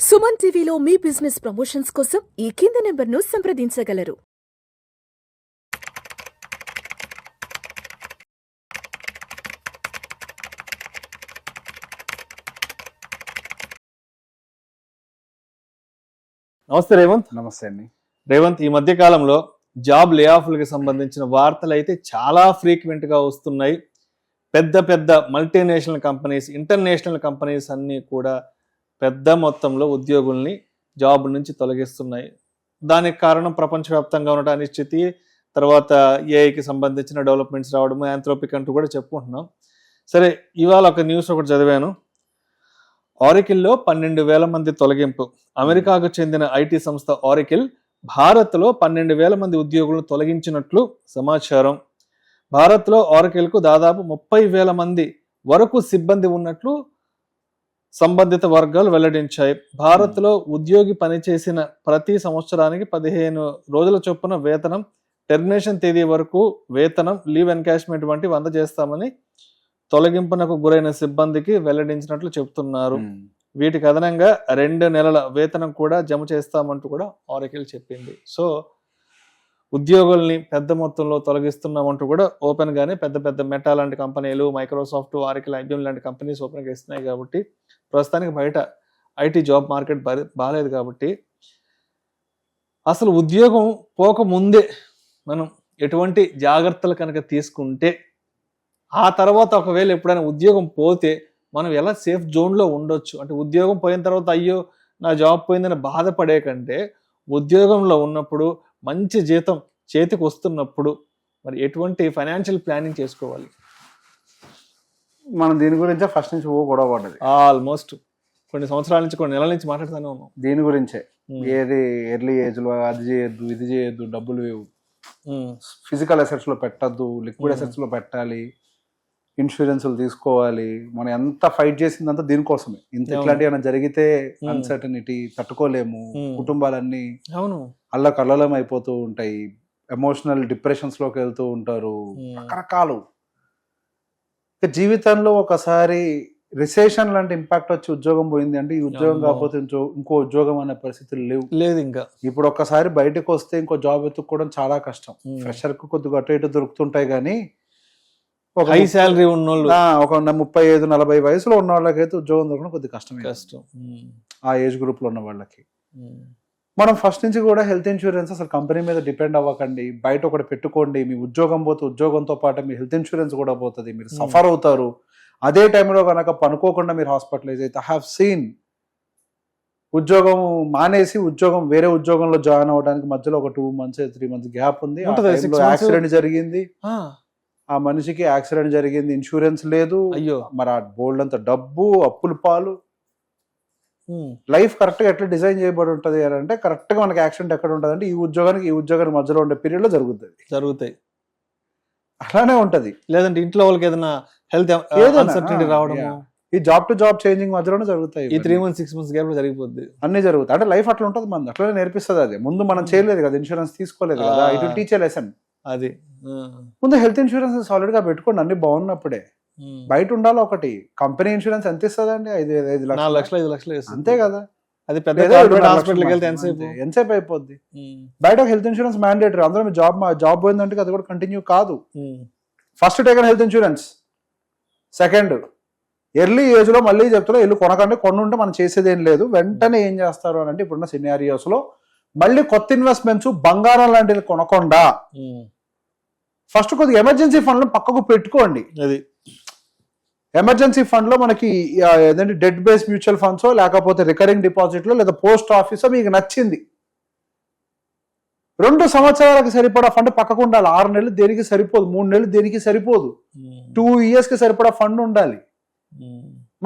సుమన్ టీవీలో మీ business promotions కోసం ఈ కింది నెంబర్ను సంప్రదించగలరు. నమస్తే రేవంత్. నమస్తే అండి. రేవంత్, ఈ మధ్య కాలంలో జాబ్ లే ఆఫ్లకు సంబంధించిన వార్తలు అయితే చాలా ఫ్రీక్వెంట్ గా వస్తున్నాయి. పెద్ద పెద్ద మల్టీనేషనల్ కంపెనీస్, ఇంటర్నేషనల్ కంపెనీస్ అన్నీ కూడా పెద్ద మొత్తంలో ఉద్యోగుల్ని జాబ్ నుంచి తొలగిస్తున్నాయి. దానికి కారణం ప్రపంచవ్యాప్తంగా ఉన్న అనిశ్చితి, తర్వాత ఏఐకి సంబంధించిన డెవలప్మెంట్స్ రావడము, యాంథ్రోపిక్ అంటూ కూడా చెప్పుకుంటున్నాం. సరే, ఇవాళ ఒక న్యూస్ ఒకటి చదివాను. ఆరికిల్లో 12,000 మంది తొలగింపు. అమెరికాకు చెందిన ఐటీ సంస్థ ఆరికిల్ భారత్లో 12,000 మంది ఉద్యోగులను తొలగించినట్లు సమాచారం. భారత్లో ఆరికిల్కు దాదాపు 30,000 మంది వరకు సిబ్బంది ఉన్నట్లు సంబంధిత వర్గాలు వెల్లడించాయి. భారత్లో ఉద్యోగి పనిచేసిన ప్రతి సంవత్సరానికి 15 రోజుల చొప్పున వేతనం, టెర్మినేషన్ తేదీ వరకు వేతనం, లీవ్ ఎన్కాష్మెంట్ వంటివి అందజేస్తామని తొలగింపునకు గురైన సిబ్బందికి వెల్లడించినట్లు చెబుతున్నారు. వీటికి అదనంగా 2 నెలల వేతనం కూడా జమ చేస్తామంటూ కూడా ఆరికిల్ చెప్పింది. సో ఉద్యోగుల్ని పెద్ద మొత్తంలో తొలగిస్తున్నామంటూ కూడా ఓపెన్ గానే పెద్ద పెద్ద మెటా లాంటి కంపెనీలు, మైక్రోసాఫ్ట్, ఆరికిల్, ఐబిఎం లాంటి కంపెనీస్ ఓపెన్ గా ఇస్తున్నాయి. కాబట్టి ప్రస్తుతానికి బయట ఐటీ జాబ్ మార్కెట్ బాగాలేదు. కాబట్టి అసలు ఉద్యోగం పోకముందే మనం ఎటువంటి జాగ్రత్తలు కనుక తీసుకుంటే, ఆ తర్వాత ఒకవేళ ఎప్పుడైనా ఉద్యోగం పోతే మనం ఎలా సేఫ్ జోన్లో ఉండొచ్చు అంటే, ఉద్యోగం పోయిన తర్వాత అయ్యో నా జాబ్ పోయిందని బాధపడే కంటే, ఉద్యోగంలో ఉన్నప్పుడు మంచి జీతం చేతికి వస్తున్నప్పుడు మరి ఎటువంటి ఫైనాన్షియల్ ప్లానింగ్ చేసుకోవాలి? మనం దీని గురించే ఫస్ట్ నుంచి గొడవ పడ్డది. ఆల్మోస్ట్ కొన్ని సంవత్సరాల నుంచి, కొన్ని నెలల నుంచి మాట్లాడుతూనే ఉన్నాం దీని గురించే. ఏది ఎర్లీ ఏజ్ లో అది చేయొద్దు, ఇది చేయొద్దు, డబ్బులు లేవు, ఫిజికల్ అసెట్స్ లో పెట్టద్దు, లిక్విడ్ అసెట్స్ లో పెట్టాలి, ఇన్సూరెన్స్లు తీసుకోవాలి. మనం ఎంత ఫైట్ చేసిందంతా దీనికోసమే. ఇట్లాంటి ఏమైనా జరిగితే అన్సర్టనిటీ తట్టుకోలేము, కుటుంబాలన్నీ అల్లకల్లోలం అయిపోతూ ఉంటాయి, ఎమోషనల్ డిప్రెషన్స్ లోకి వెళ్తూ ఉంటారు, రకరకాలు. జీవితంలో ఒకసారి రిసెషన్ లాంటి ఇంపాక్ట్ వచ్చి ఉద్యోగం పోయింది అంటే, ఈ ఉద్యోగం కాకపోతే ఇంకో ఉద్యోగం అనే పరిస్థితులు లేదు ఇంకా. ఇప్పుడు ఒక్కసారి బయటకు వస్తే ఇంకో జాబ్ వెతుక్కోవడం చాలా కష్టం. ఫ్రెషర్ కు కొద్దిగా అటు ఇటు దొరుకుతుంటాయి, కానీ ఒక హై శాలరీ ఉన్నోళ్ళు, ఒక 35-40 వయసులో ఉన్న వాళ్ళకైతే ఉద్యోగం దొరకడం కొద్దిగా కష్టం. ఆ ఏజ్ గ్రూప్ లో ఉన్న వాళ్ళకి మనం ఫస్ట్ నుంచి కూడా హెల్త్ ఇన్సూరెన్స్ అసలు కంపెనీ మీద డిపెండ్ అవ్వకండి, బయట ఒకటి పెట్టుకోండి. మీ ఉద్యోగం పోతే ఉద్యోగంతో పాటు మీ హెల్త్ ఇన్సూరెన్స్ కూడా పోతుంది, మీరు సఫర్ అవుతారు. అదే టైంలో కనుక పనుకోకుండా మీరు హాస్పిటలైజ్ అయితే, ఐ హావ్ సీన్ ఉద్యోగం మానేసి వేరే ఉద్యోగంలో జాయిన్ అవ్వడానికి మధ్యలో ఒక 2 months 3 months గ్యాప్ ఉంది. యాక్సిడెంట్ జరిగింది, ఆ మనిషికి యాక్సిడెంట్ జరిగింది, ఇన్సూరెన్స్ లేదు, అయ్యో మరి ఆ బోల్డ్ అంత డబ్బు, అప్పుల పాలు. లైఫ్ కరెక్ట్ గా ఎట్లా డిజైన్ చేయబడి ఉంటది అని అంటే, కరెక్ట్ గా మనకి యాక్సిడెంట్ ఎక్కడ ఉంటది అంటే, ఈ ఉద్యోగానికి మధ్యలో ఉండే పీరియడ్ లో జరుగుతాయి. అలానే ఉంటది. లేదంటే ఇంట్లో వాళ్ళకి ఏదైనా హెల్త్ అన్సర్టనిటీ రావడం, ఈ జాబ్ టు జాబ్ చేంజింగ్ మధ్యలోనే జరుగుతాయి. ఈ 3 months 6 months గ్యాప్ లో జరిగిపోద్ది, అన్ని జరుగుతాయి. అంటే లైఫ్ అట్లా ఉంటది, మన అట్లనే నేర్పిస్తుంది. అది ముందు మనం చేయలేదు కదా, ఇన్సూరెన్స్ తీసుకోలేదు కదా, ఇటు టీచర్ లెసన్. అది ముందు హెల్త్ ఇన్సూరెన్స్ సాలిడ్ గా పెట్టుకోండి, అన్ని బాగున్నప్పుడే. బయట ఉండాలి. ఒకటి కంపెనీ ఇన్సూరెన్స్ ఎంత ఇస్తుంది అండి? 5 లక్షలు అంతే కదా. అది పెద్ద హాస్పిటల్కి వెళ్తే ఎంతసేపు అయిపోద్ది. బయట హెల్త్ ఇన్సూరెన్స్ మ్యాండేటరీ. అందులో మీ జాబ్ పోయిందంటే అది కూడా కంటిన్యూ కాదు. First taken health insurance. Second, early age లో మళ్ళీ చెప్తున్నా, ఇల్లు కొనకండి, కొనుంటే మనం చేసేది ఏం లేదు. వెంటనే ఏం చేస్తారు అని అంటే, ఇప్పుడున్న సినారియోస్ లో మళ్ళీ కొత్త ఇన్వెస్ట్మెంట్స్, బంగారం లాంటివి కొనకుండా ఫస్ట్ కొద్దిగా ఎమర్జెన్సీ ఫండ్ పక్కకు పెట్టుకోండి. అది ఎమర్జెన్సీ ఫండ్ లో మనకి ఏదంటే డెట్ బేస్డ్ మ్యూచువల్ ఫండ్స్, లేకపోతే రికరింగ్ డిపాజిట్ లో, లేదా పోస్ట్ ఆఫీస్ మీకు నచ్చింది. 2 సంవత్సరాలకు సరిపడా ఫండ్ పక్కకు ఉండాలి. 6 నెలలు దేనికి సరిపోదు, 3 నెలలు దేనికి సరిపోదు, 2 years కి సరిపడా ఫండ్ ఉండాలి.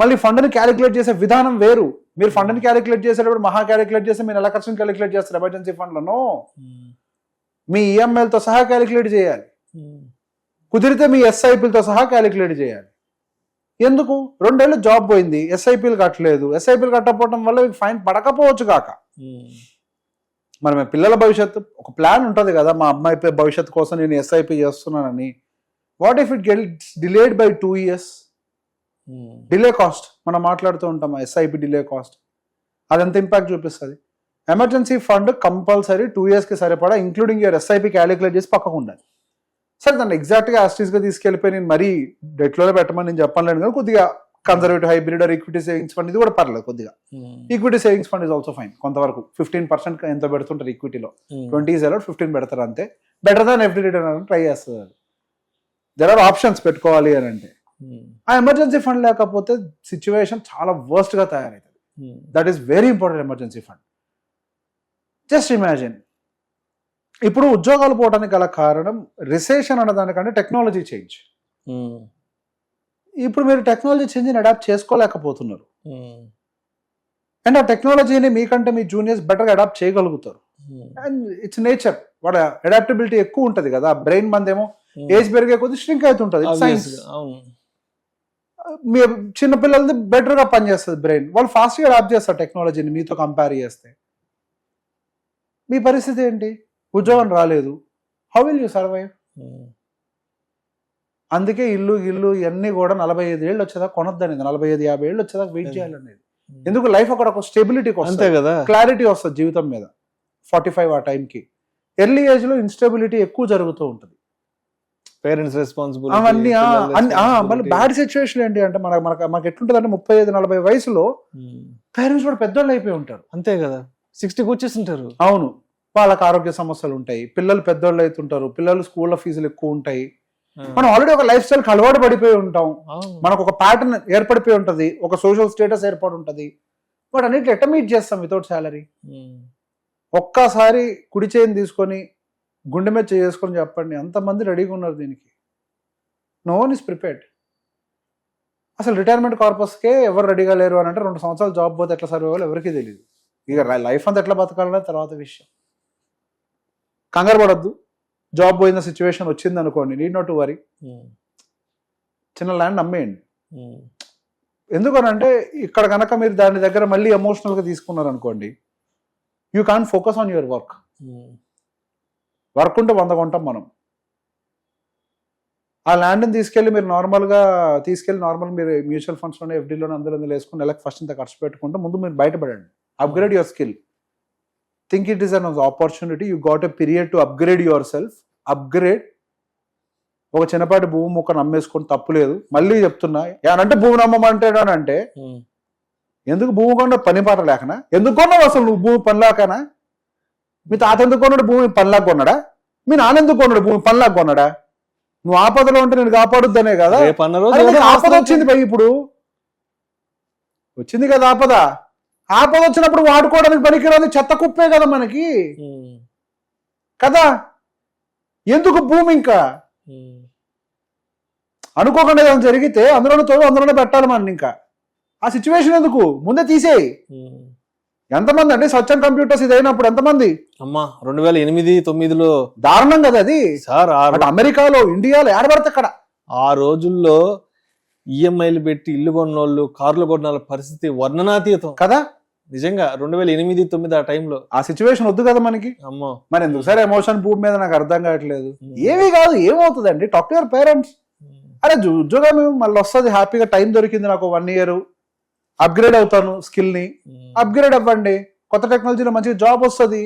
మళ్ళీ ఫండ్ ని క్యాలిక్యులేట్ చేసే విధానం వేరు. మీరు ఫండ్ ని క్యాలిక్యులేట్ చేసేటప్పుడు మహా క్యాలిక్యులేట్ చేస్తే మీరు ఎలా ఖర్చుని క్యాలిక్యులేట్ చేస్తారు? ఎమర్జెన్సీ ఫండ్లను మీ ఈఎంఐలతో సహా క్యాలిక్యులేట్ చేయాలి, కుదిరితే మీ ఎస్ఐపీలతో సహా క్యాలిక్యులేట్ చేయాలి. ఎందుకు? 2 ఏళ్ళు జాబ్ పోయింది, ఎస్ఐపీలు కట్టలేదు. ఎస్ఐపీలు కట్టకపోవడం వల్ల మీకు ఫైన్ పడకపోవచ్చు కాక, మరి మీ పిల్లల భవిష్యత్తు ఒక ప్లాన్ ఉంటుంది కదా, మా అమ్మాయి భవిష్యత్తు కోసం నేను ఎస్ఐపీ చేస్తున్నానని. What if it gets delayed by 2 years? Delay cost మనం మాట్లాడుతూ ఉంటాం, ఎస్ఐపి డిలే కాస్ట్. అది ఎంత ఇంపాక్ట్ చూపిస్తుంది? ఎమర్జెన్సీ ఫండ్ కంపల్సరీ 2 years కి సరిపడా ఇంక్లూడింగ్ యువర్ ఎస్ఐపి క్యాలిక్యులేట్ చేసి పక్కకు ఉండాలి. సరే దాన్ని ఎగ్జాక్ట్గా యాస్టీస్గా తీసుకెళ్ళిపోయి నేను మరీ డెట్లోనే పెట్టమని నేను చెప్పలేను కానీ కొద్దిగా conservative hybrid or equity savings fund ఇది కూడా పర్లేదు కొద్దిగా. Equity savings fund is also fine కొంతవరకు. 15% ఎంత పెడుతుంటారు ఈక్విటీలో, 20 is allowed, 15 పెడతారు అంతే. బెటర్ దాన్ ఎఫ్డి రిటర్న్ అని ట్రై చేస్తుంది. అది దెర్ ఆర్ ఆప్షన్స్ పెట్టుకోవాలి అని అంటే. ఆ ఎమర్జెన్సీ ఫండ్ లేకపోతే సిచ్యువేషన్ చాలా వర్స్ట్ గా తయారవుతుంది. That is very important emergency fund. Just imagine, ఇప్పుడు ఉద్యోగాలు పోవడానికి గల కారణం రిసెషన్ అన్న దానికంటే టెక్నాలజీ చేంజ్. ఇప్పుడు మీరు టెక్నాలజీ చేంజ్ని అడాప్ట్ చేసుకోలేకపోతున్నారు. అండ్ ఆ టెక్నాలజీని మీకంటే మీ జూనియర్స్ బెటర్గా అడాప్ట్ చేయగలుగుతారు. అండ్ ఇట్స్ నేచర్, వాడు అడాప్టబిలిటీ ఎక్కువ ఉంటుంది కదా. బ్రెయిన్ మందేమో ఏజ్ పెరిగే కొద్ది స్ట్రింక్ అవుతుంటది. సైన్స్ మీ చిన్నపిల్లలది బెటర్గా పనిచేస్తుంది బ్రెయిన్, వాళ్ళు ఫాస్ట్గా అడాప్ట్ చేస్తారు టెక్నాలజీని మీతో కంపేర్ చేస్తే. మీ పరిస్థితి ఏంటి? ఉద్యోగం రాలేదు, హౌ విల్ యూ సర్వైవ్? అందుకే ఇల్లు ఇవన్నీ కూడా 45 ఏళ్ళు వచ్చేదాకా కొనొద్దనేది, 45-50 ఏళ్ళు వచ్చేదాకా వెయిట్ చేయాలనేది. ఎందుకు? లైఫ్ అక్కడ ఒక స్టెబిలిటీకి వస్తుంది కదా, క్లారిటీ వస్తుంది జీవితం మీద. 45 ఆ టైంకి. ఎర్లీ ఏజ్ లో ఇన్స్టెబిలిటీ ఎక్కువ జరుగుతూ ఉంటుంది. పేరెంట్స్ రెస్పాన్సిబిలిటీ అవన్నీ మళ్ళీ బ్యాడ్ సిచ్యువేషన్ ఏంటి అంటే మనకు ఎట్లుంటుంది అంటే 35-40 వయసులో పేరెంట్స్ కూడా పెద్దోళ్ళు అయిపోయి ఉంటారు. అంతే కదా, 60కి వచ్చేస్తుంటారు. అవును, వాళ్ళకి ఆరోగ్య సమస్యలు ఉంటాయి, పిల్లలు పెద్దోళ్ళు అవుతుంటారు, పిల్లలు స్కూల్లో ఫీజులు ఎక్కువ ఉంటాయి. మనం ఆల్రెడీ ఒక లైఫ్ స్టైల్ అలవాటు పడిపోయి ఉంటాం, మనకు ఒక ప్యాటర్న్ ఏర్పడిపోయి ఉంటది, ఒక సోషల్ స్టేటస్ ఏర్పడి ఉంటది. బట్ అన్నిటి ఎట్ట మీట్ చేస్తాం వితౌట్ శాలరీ? ఒక్కసారి కుడి చేయిని తీసుకొని గుండె మీద చేసుకొని చెప్పండి, ఎంతమంది రెడీగా ఉన్నారు దీనికి? No one is prepared. అసలు రిటైర్మెంట్ కార్పస్కే ఎవరు రెడీగా లేరు అని అంటే 2 సంవత్సరాలు జాబ్ పోతే ఎట్లా సర్వే అవ్వాలి ఎవరికీ తెలియదు. ఇక లైఫ్ అంతా ఎట్లా బతకాలనే తర్వాత విషయం. కంగారు పడద్దు, జాబ్ పోయిన సిచ్యువేషన్ వచ్చింది అనుకోండి, నీడ్ నాట్ టు వరీ. చిన్న ల్యాండ్ అమ్మేయండి. ఎందుకనంటే ఇక్కడ కనుక మీరు దాని దగ్గర మళ్ళీ ఎమోషనల్గా తీసుకున్నారు అనుకోండి, you can't focus on your work. Work ఉంటే 100 కొంటాం మనం. ఆ ల్యాండ్ని తీసుకెళ్ళి మీరు నార్మల్ మీరు మ్యూచువల్ ఫండ్స్లోనే ఎఫ్డీలోనే అందులో వేసుకుని నెలకు ఫస్ట్ ఇంత ఖర్చు పెట్టుకుంటే ముందు మీరు బయటపడండి. Upgrade your skill. Think it is an opportunity. You got a period to upgrade yourself. Upgrade. ఒక చిన్నపాటి భూమి మొక్క నమ్మేసుకొని తప్పులేదు. మళ్ళీ చెప్తున్నా, అంటే భూమి నమ్మమంటాడంటే ఎందుకు భూమి కొన్న పని పాట లేకనా? ఎందుకు కొన్నావు అసలు నువ్వు భూమి పనిలాకనా? మీ తాత ఎందుకు కొన్నాడు భూమి పనిలాగా కొన్నాడా? మీ నాన్న ఎందుకు కొన్నాడు భూమి పనిలాగా కొన్నాడా? నువ్వు ఆపదలో ఉంటే నేను కాపాడుద్దనే కదా. ఆపద వచ్చింది పై, ఇప్పుడు వచ్చింది కదా ఆపద. ఆపద వచ్చినప్పుడు వాడుకోవడానికి పనికిరాని చెత్త కుప్పే కదా మనకి కదా. ఎందుకు భూమి ఇంకా అనుకోకుండా ఏదైనా జరిగితే అందులోనే పెట్టాలి మనం. ఇంకా ఆ సిచ్యువేషన్ ఎందుకు? ముందే తీసేయి. ఎంతమంది అంటే సత్యం కంప్యూటర్స్ ఇది అయినప్పుడు ఎంతమంది? అమ్మా 2008-9లో దారుణం కదా అది సార్. అమెరికాలో, ఇండియాలో ఏడబడితే అక్కడ ఆ రోజుల్లో ఈఎంఐలు పెట్టి ఇల్లు కొన్నోళ్ళు, కార్లు కొన్న పరిస్థితి వర్ణనాతీతం కదా. నిజంగా 2008-9 ఆ టైంలో ఆ సిచ్యువేషన్ వద్దు కదా మనకి. అమ్మో, మరి ఎందుకు సరే ఎమోషన్ భూమి మీద నాకు అర్థం కావట్లేదు. ఏమీ కాదు, ఏమవుతుందండి? Talk to your parents. అరే ఉద్యోగం మళ్ళీ వస్తుంది, హ్యాపీగా టైం దొరికింది నాకు 1 year, అప్గ్రేడ్ అవుతాను స్కిల్ ని. అప్గ్రేడ్ అవ్వండి, కొత్త టెక్నాలజీలో మంచిగా జాబ్ వస్తుంది.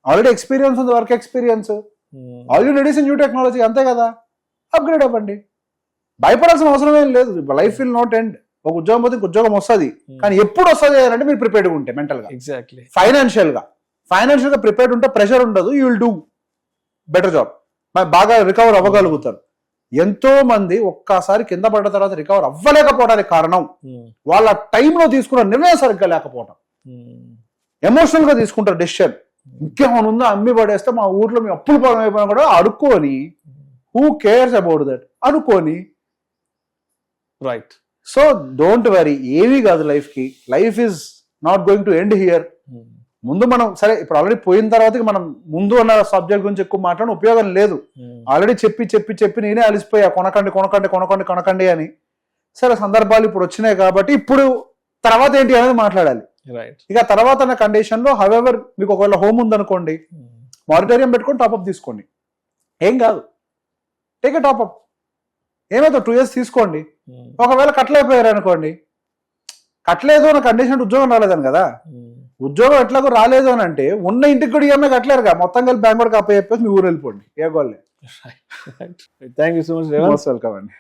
ఆల్రెడీ ఎక్స్పీరియన్స్ ఉంది, work experience. All you need is new technology, అంతే కదా. అప్గ్రేడ్ అవ్వండి, భయపడాల్సిన అవసరం ఏం లేదు. Life will not end. ఒక ఉద్యోగం పోతే ఉద్యోగం వస్తుంది, కానీ ఎప్పుడు వస్తుంది అంటే మీరు ప్రిపేర్డ్ ఉంటే మెంటల్ గా, ఎగ్జాక్ట్లీ ఫైనాన్షియల్ గా ప్రిపేర్డ్ ఉంటే ప్రెషర్ ఉండదు. You will do better job, బాగా రికవర్ అవ్వగలుగుతారు. ఎంతో మంది ఒక్కసారి కింద పడ్డ తర్వాత రికవర్ అవ్వలేకపోవడానికి కారణం వాళ్ళ టైంలో తీసుకున్న నిర్ణయం సరిగ్గా లేకపోవడం. ఎమోషనల్ గా తీసుకుంటారు డెసిషన్. ఇంకేమైనా ఉందో అమ్మి పడేస్తే మా ఊర్లో మేము అప్పులు పొలం అయిపోయినా కూడా అనుకోని, హూ కేర్స్ అబౌట్ దట్ అనుకోని. రైట్. సో డోంట్ వరీ, ఏమీ కాదు లైఫ్ కి. Life is not going to end here. ముందు మనం సరే ఇప్పుడు ఆల్రెడీ పోయిన తర్వాత మనం ముందు అన్న సబ్జెక్ట్ గురించి ఎక్కువ మాట్లాడిన ఉపయోగం లేదు. ఆల్రెడీ చెప్పి నేనే అలిసిపోయా, కొనకండి అని. సరే సందర్భాలు ఇప్పుడు వచ్చినాయి కాబట్టి ఇప్పుడు తర్వాత ఏంటి అనేది మాట్లాడాలి. ఇక తర్వాత అన్న కండిషన్ లో హవెవర్ మీకు ఒకవేళ హోమ్ ఉందనుకోండి, మానిటోరియం పెట్టుకొని టాప్అప్ తీసుకోండి, ఏం కాదు. టేక్ ఏ టాప్అప్, ఏమైతే 2 years తీసుకోండి. ఒకవేళ కట్లయిపోయారు అనుకోండి, కట్టలేదు అని కండిషన్ ఉద్యోగం రాలేదని కదా. ఉద్యోగం ఎట్లాగో రాలేదు అని అంటే ఉన్న ఇంటికి కూడా ఈఎంఐ కట్టలేరుగా, మొత్తం కలిపి బ్యాంక్ వరకు అప్ప చెప్పేసి మీ ఊరు వెళ్ళిపోండి, ఏ గోల్లే. Thank you so much Revanth. Welcome అండి.